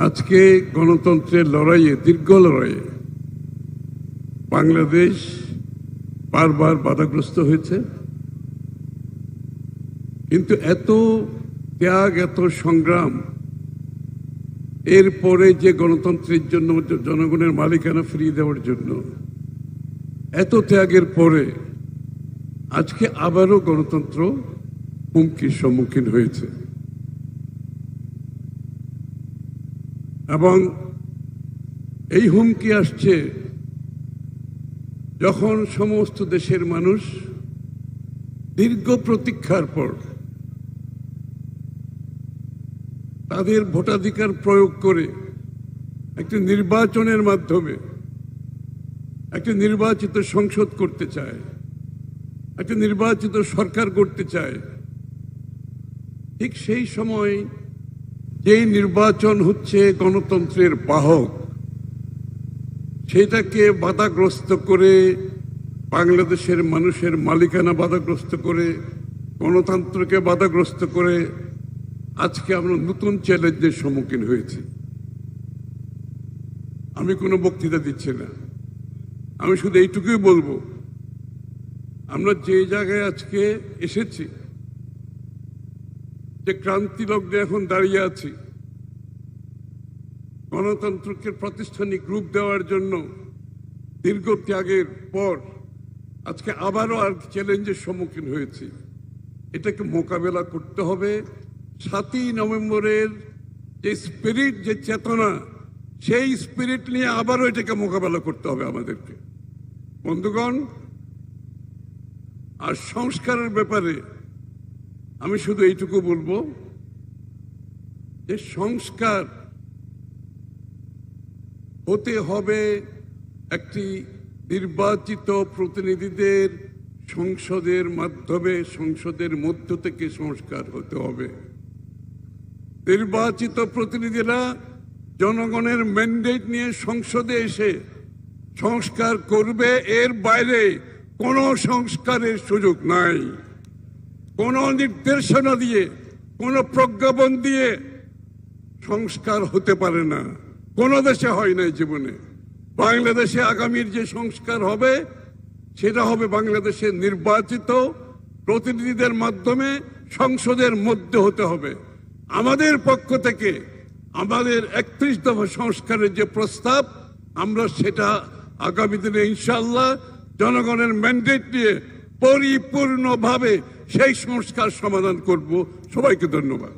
আজকে গণতন্ত্রের লড়াইয়ে, দীর্ঘ লড়াইয়ে বাংলাদেশ বারবার বাধাগ্রস্ত হয়েছে। কিন্তু এত ত্যাগ, এত সংগ্রাম, এরপরে যে গণতন্ত্রের জন্য, জনগণের মালিকানা ফিরিয়ে দেওয়ার জন্য এত ত্যাগের পরে আজকে আবারও গণতন্ত্র হুমকির সম্মুখীন হয়েছে। এবং এই হুমকি আসছে যখন সমস্ত দেশের মানুষ দীর্ঘ প্রতীক্ষার পর তাদের ভোটাধিকার প্রয়োগ করে একটি নির্বাচনের মাধ্যমে একটি নির্বাচিত সংসদ করতে চায়, একটি নির্বাচিত সরকার করতে চায়। ঠিক সেই সময় যেই নির্বাচন হচ্ছে গণতন্ত্রের বাহক, সেটাকে বাধাগ্রস্ত করে, বাংলাদেশের মানুষের মালিকানা বাধাগ্রস্ত করে, গণতন্ত্রকে বাধাগ্রস্ত করে আজকে আমরা নতুন চ্যালেঞ্জের সম্মুখীন হয়েছি। আমি কোনো বক্তৃতা দিচ্ছি না, আমি শুধু এইটুকুই বলবো, আমরা যে জায়গায় আজকে এসেছি, যে ক্রান্তি লগ্নে এখন দাঁড়িয়ে আছি, গণতন্ত্রকে প্রাতিষ্ঠানিক রূপ দেওয়ার জন্য দীর্ঘ ত্যাগের পর আজকে আবারও আর চ্যালেঞ্জের সম্মুখীন হয়েছি। এটাকে মোকাবেলা করতে হবে। 7ই নভেম্বরের যে স্পিরিট, যে চেতনা, সেই স্পিরিট নিয়ে আবারও এটাকে মোকাবেলা করতে হবে আমাদেরকে, বন্ধুগণ। আর সংস্কারের ব্যাপারে আমি শুধু এইটুকু বলবো যে সংস্কার হতে হবে একটি নির্বাচিত প্রতিনিধিদের সংসদের মাধ্যমে, সংসদের মধ্য থেকে সংস্কার হতে হবে। নির্বাচিত প্রতিনিধিরা জনগণের ম্যান্ডেট নিয়ে সংসদে এসে সংস্কার করবে, এর বাইরে কোনো সংস্কারের সুযোগ নাই। কোনো নির্দেশনা দিয়ে, কোনো প্রজ্ঞাপন দিয়ে সংস্কার হতে পারে না, কোনো দেশে হয় নাই জীবনে। বাংলাদেশে আগামীর যে সংস্কার হবে সেটা হবে বাংলাদেশের নির্বাচিত প্রতিনিধিদের মাধ্যমে সংসদের মধ্যে হতে হবে। আমাদের পক্ষ থেকে আমাদের 31 দফা সংস্কারের যে প্রস্তাব, আমরা সেটা আগামী দিনে ইনশাআল্লাহ জনগণের ম্যান্ডেট নিয়ে পরিপূর্ণভাবে সেই সংস্কার সমাধান করব। সবাইকে ধন্যবাদ।